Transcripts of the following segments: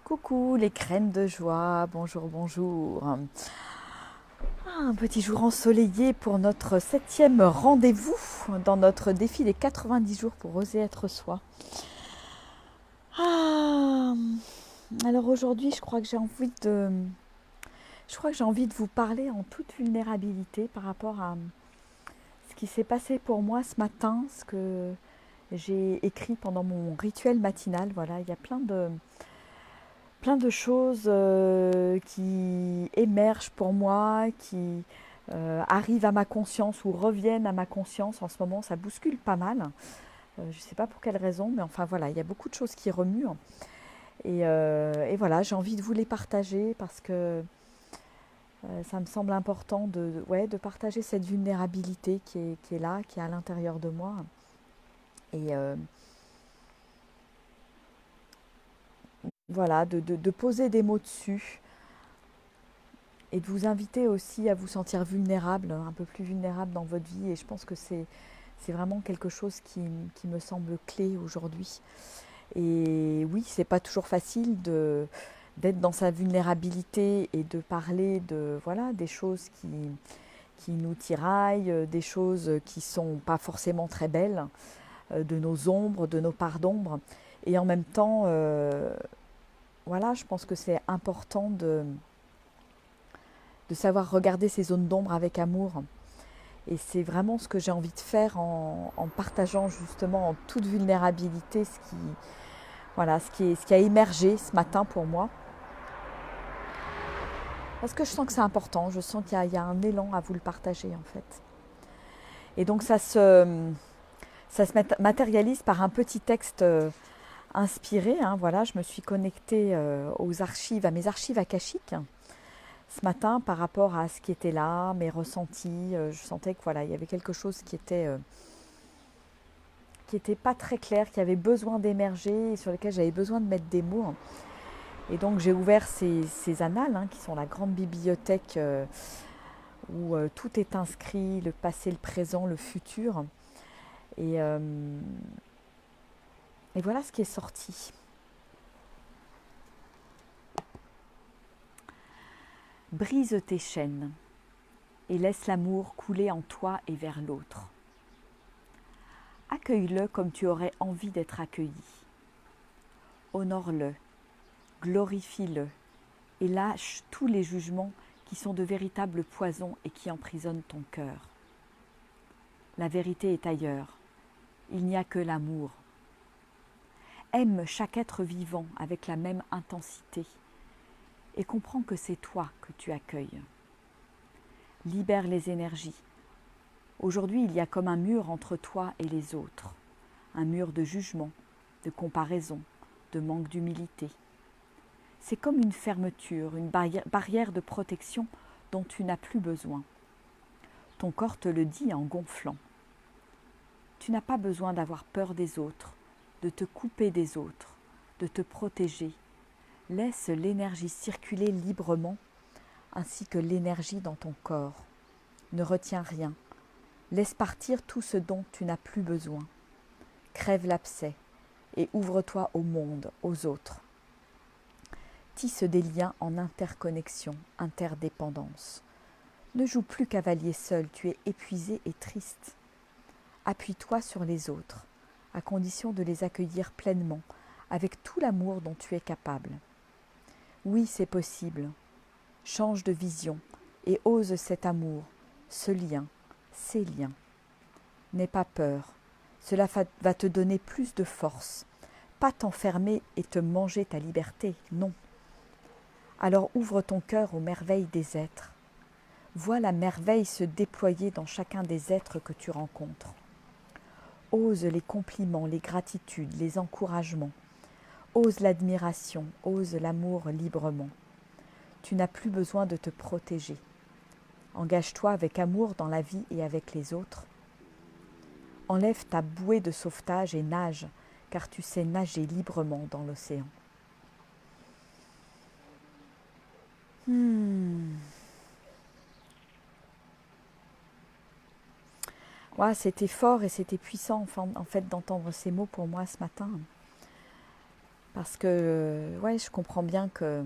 Coucou les graines de joie, bonjour, bonjour. Un petit jour ensoleillé pour notre 7e rendez-vous dans notre défi des 90 jours pour oser être soi. Ah, alors aujourd'hui, je crois que j'ai envie de vous parler en toute vulnérabilité par rapport à ce qui s'est passé pour moi ce matin, ce que j'ai écrit pendant mon rituel matinal. Voilà, il y a plein de choses qui émergent pour moi, qui arrivent à ma conscience ou reviennent à ma conscience. En ce moment, ça bouscule pas mal. Je ne sais pas pour quelle raison, mais enfin voilà, il y a beaucoup de choses qui remuent. Et voilà, j'ai envie de vous les partager parce que ça me semble important ouais, de partager cette vulnérabilité qui est là, qui est à l'intérieur de moi. Et voilà, de poser des mots dessus et de vous inviter aussi à vous sentir vulnérable, un peu plus vulnérable dans votre vie. Et je pense que c'est vraiment quelque chose qui me semble clé aujourd'hui. Et oui, c'est pas toujours facile d'être dans sa vulnérabilité et de parler de voilà des choses qui nous tiraillent, des choses qui sont pas forcément très belles, de nos ombres, de nos parts d'ombre. Et en même temps, voilà, je pense que c'est important de savoir regarder ces zones d'ombre avec amour. Et c'est vraiment ce que j'ai envie de faire en partageant justement en toute vulnérabilité voilà, ce qui a émergé ce matin pour moi. Parce que je sens que c'est important, je sens qu'il y a un élan à vous le partager en fait. Et donc ça se matérialise par un petit texte inspiré. Hein, voilà, je me suis connectée aux archives, à mes archives akashiques ce matin par rapport à ce qui était là, mes ressentis. Je sentais que voilà, il y avait quelque chose qui était pas très clair, qui avait besoin d'émerger et sur lequel j'avais besoin de mettre des mots. Et donc j'ai ouvert ces annales, hein, qui sont la grande bibliothèque où tout est inscrit, le passé, le présent, le futur. Et, euh, et voilà ce qui est sorti. Brise tes chaînes et laisse l'amour couler en toi et vers l'autre. Accueille-le comme tu aurais envie d'être accueilli. Honore-le, glorifie-le et lâche tous les jugements qui sont de véritables poisons et qui emprisonnent ton cœur. La vérité est ailleurs. Il n'y a que l'amour. Aime chaque être vivant avec la même intensité et comprends que c'est toi que tu accueilles. Libère les énergies. Aujourd'hui, il y a comme un mur entre toi et les autres, un mur de jugement, de comparaison, de manque d'humilité. C'est comme une fermeture, une barrière de protection dont tu n'as plus besoin. Ton corps te le dit en gonflant. Tu n'as pas besoin d'avoir peur des autres, de te couper des autres, de te protéger. Laisse l'énergie circuler librement, ainsi que l'énergie dans ton corps. Ne retiens rien. Laisse partir tout ce dont tu n'as plus besoin. Crève l'abcès et ouvre-toi au monde, aux autres. Tisse des liens en interconnexion, interdépendance. Ne joue plus cavalier seul, tu es épuisé et triste. Appuie-toi sur les autres, à condition de les accueillir pleinement, avec tout l'amour dont tu es capable. Oui, c'est possible. Change de vision et ose cet amour, ce lien, ces liens. N'aie pas peur, cela va te donner plus de force. Pas t'enfermer et te manger ta liberté, non. Alors ouvre ton cœur aux merveilles des êtres. Vois la merveille se déployer dans chacun des êtres que tu rencontres. Ose les compliments, les gratitudes, les encouragements. Ose l'admiration, ose l'amour librement. Tu n'as plus besoin de te protéger. Engage-toi avec amour dans la vie et avec les autres. Enlève ta bouée de sauvetage et nage, car tu sais nager librement dans l'océan. Ouais, c'était fort et c'était puissant en fait d'entendre ces mots pour moi ce matin. parce que ouais, je comprends bien que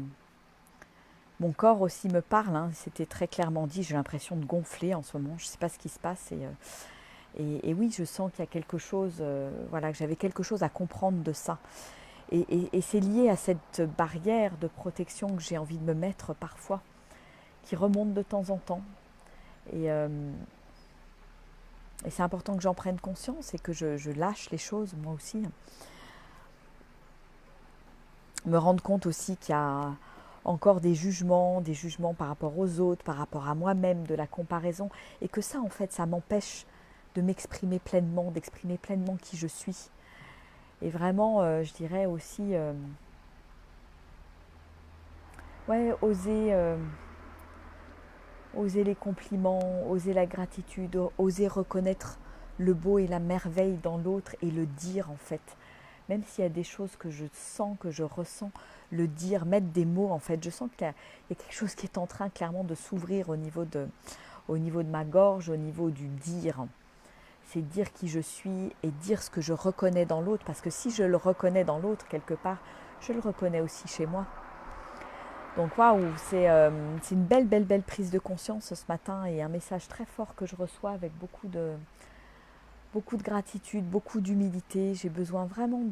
mon corps aussi me parle, hein. C'était très clairement dit, j'ai l'impression de gonfler en ce moment, je ne sais pas ce qui se passe. Et oui, je sens qu'il y a quelque chose, voilà, que j'avais quelque chose à comprendre de ça. Et c'est lié à cette barrière de protection que j'ai envie de me mettre parfois, qui remonte de temps en temps. Et, euh, et c'est important que j'en prenne conscience et que je lâche les choses, moi aussi. Me rendre compte aussi qu'il y a encore des jugements par rapport aux autres, par rapport à moi-même, de la comparaison. Et que ça, en fait, ça m'empêche de m'exprimer pleinement, d'exprimer pleinement qui je suis. Et vraiment, je dirais aussi, ouais, oser les compliments, oser la gratitude, oser reconnaître le beau et la merveille dans l'autre et le dire en fait. Même s'il y a des choses que je sens, que je ressens, le dire, mettre des mots en fait. Je sens qu'il y a quelque chose qui est en train clairement de s'ouvrir au niveau de ma gorge, au niveau du dire. C'est dire qui je suis et dire ce que je reconnais dans l'autre. Parce que si je le reconnais dans l'autre, quelque part, je le reconnais aussi chez moi. Donc waouh, c'est une belle prise de conscience ce matin et un message très fort que je reçois avec beaucoup de gratitude, beaucoup d'humilité. J'ai besoin vraiment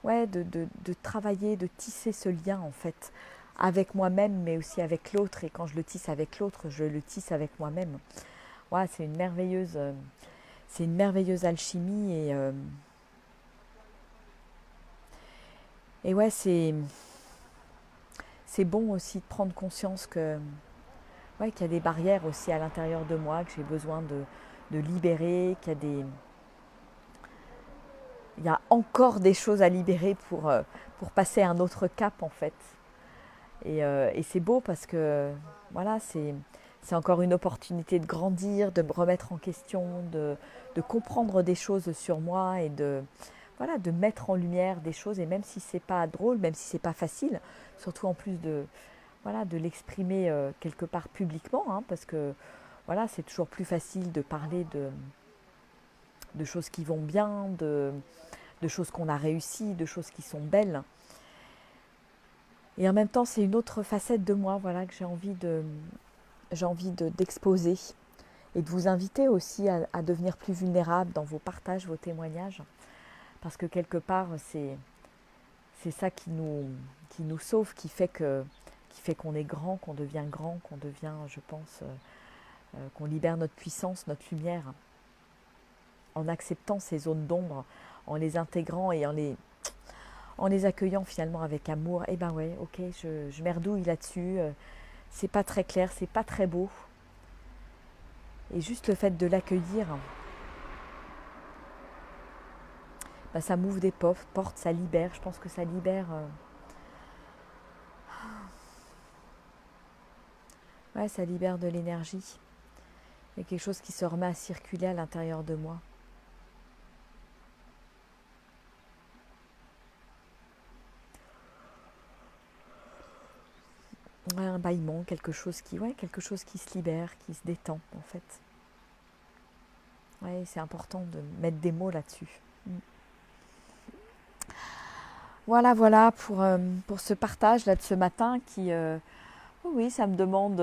ouais, de travailler, de tisser ce lien en fait avec moi-même mais aussi avec l'autre. Et quand je le tisse avec l'autre, je le tisse avec moi-même. Ouais, c'est une merveilleuse alchimie et ouais, c'est bon aussi de prendre conscience que ouais, qu'il y a des barrières aussi à l'intérieur de moi, que j'ai besoin de libérer, il y a encore des choses à libérer pour passer à un autre cap en fait. Et c'est beau parce que voilà, c'est encore une opportunité de grandir, de me remettre en question, de comprendre des choses sur moi et voilà, de mettre en lumière des choses. Et même si c'est pas drôle, même si c'est pas facile, surtout en plus voilà, de l'exprimer quelque part publiquement, hein, parce que voilà, c'est toujours plus facile de parler de choses qui vont bien, de choses qu'on a réussies, de choses qui sont belles. Et en même temps, c'est une autre facette de moi, voilà, que j'ai envie d'exposer et de vous inviter aussi à devenir plus vulnérable dans vos partages, vos témoignages, parce que quelque part, c'est ça qui nous sauve, qui fait qu'on est grand, qu'on devient, je pense, qu'on libère notre puissance, notre lumière, en acceptant ces zones d'ombre, en les intégrant et en les accueillant finalement avec amour. Eh ben ouais, ok, je merdouille là-dessus, c'est pas très clair, c'est pas très beau. Et juste le fait de l'accueillir, bah, ça m'ouvre des portes, ça libère. Je pense que ça libère, ouais, ça libère de l'énergie. Il y a quelque chose qui se remet à circuler à l'intérieur de moi. Ouais, un bâillement, quelque chose qui se libère, qui se détend en fait. Ouais, c'est important de mettre des mots là-dessus. Voilà pour ce partage là de ce matin qui, oui, ça me demande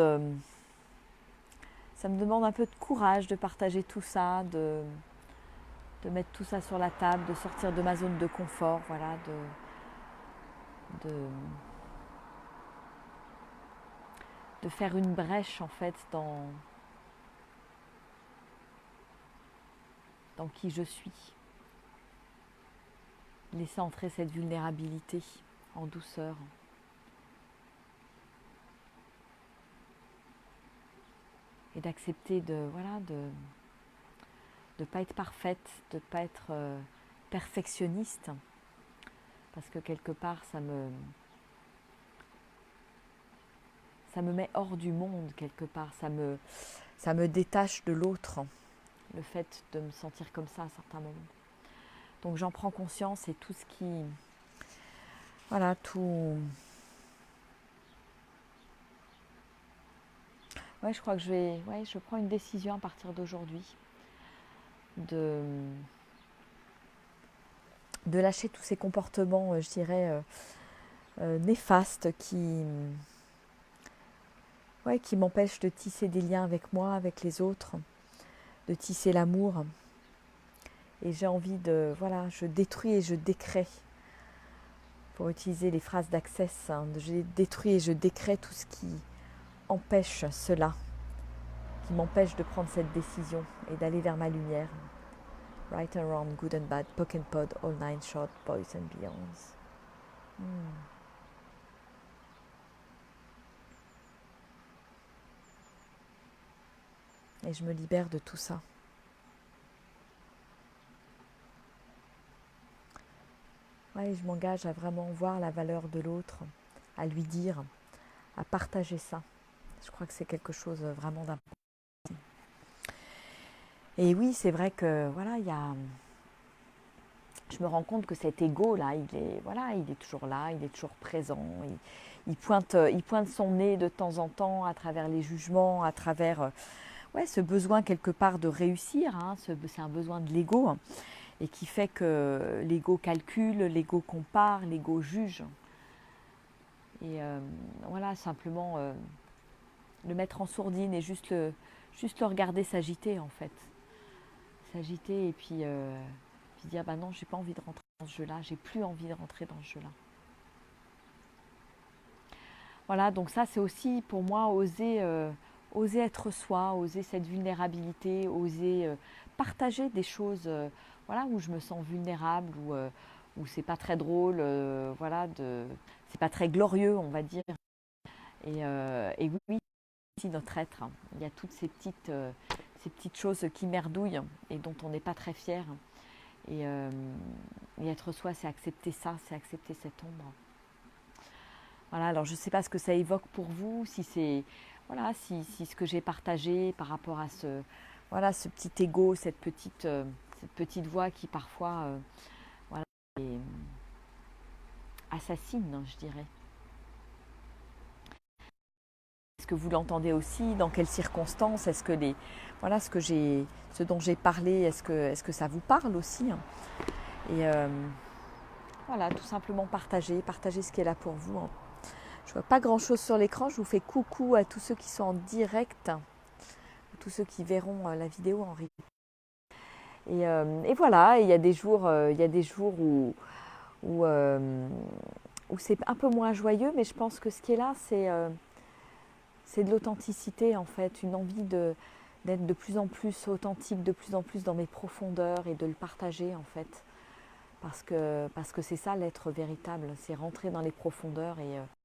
un peu de courage de partager tout ça, de mettre tout ça sur la table, de sortir de ma zone de confort, voilà, de, de faire une brèche en fait dans qui je suis. Laisser entrer cette vulnérabilité en douceur. Et d'accepter de pas être parfaite, de pas être perfectionniste, parce que quelque part ça me met hors du monde quelque part, ça me détache de l'autre, le fait de me sentir comme ça à certains moments. Donc j'en prends conscience et tout ce qui, voilà, tout. Ouais, je crois que je prends une décision à partir d'aujourd'hui de de lâcher tous ces comportements, je dirais, néfastes qui m'empêchent de tisser des liens avec moi, avec les autres, de tisser l'amour. Et j'ai envie de, voilà, je détruis et je décrée, pour utiliser les phrases d'Access, hein, je détruis et je décrée tout ce qui empêche cela, qui m'empêche de prendre cette décision et d'aller vers ma lumière. Right and wrong, good and bad, poke and pod, all nine short, boys and beyonds. Et je me libère de tout ça. Ouais, je m'engage à vraiment voir la valeur de l'autre, à lui dire, à partager ça. Je crois que c'est quelque chose vraiment d'important. Et oui, c'est vrai que voilà, je me rends compte que cet ego là, il est toujours là, il est toujours présent. Il pointe son nez de temps en temps à travers les jugements, à travers ce besoin quelque part de réussir. Hein, c'est un besoin de l'ego et qui fait que l'ego calcule, l'ego compare, l'ego juge. Et voilà, simplement le mettre en sourdine et juste le regarder s'agiter en fait. S'agiter et puis dire bah non, j'ai pas envie de rentrer dans ce jeu-là, j'ai plus envie de rentrer dans ce jeu-là. Voilà, donc ça c'est aussi pour moi oser être soi, oser cette vulnérabilité, oser partager des choses voilà, où je me sens vulnérable, où c'est pas très drôle, c'est pas très glorieux, on va dire. Et oui, c'est notre être. Il y a toutes ces petites choses qui merdouillent et dont on n'est pas très fier. Et être soi, c'est accepter ça, c'est accepter cette ombre. Voilà, alors je ne sais pas ce que ça évoque pour vous, si c'est si ce que j'ai partagé par rapport à ce petit ego, cette petite voix qui parfois assassine, je dirais. Est-ce que vous l'entendez aussi? Dans quelles circonstances? Est-ce que ce dont j'ai parlé, est-ce que ça vous parle aussi? Et voilà, tout simplement partager ce qui est là pour vous. Je vois pas grand-chose sur l'écran. Je vous fais coucou à tous ceux qui sont en direct, tous ceux qui verront la vidéo en replay. Et voilà, il y a des jours, où c'est un peu moins joyeux, mais je pense que ce qui est là, c'est de l'authenticité en fait, une envie d'être de plus en plus authentique, de plus en plus dans mes profondeurs et de le partager en fait. Parce que c'est ça l'être véritable, c'est rentrer dans les profondeurs et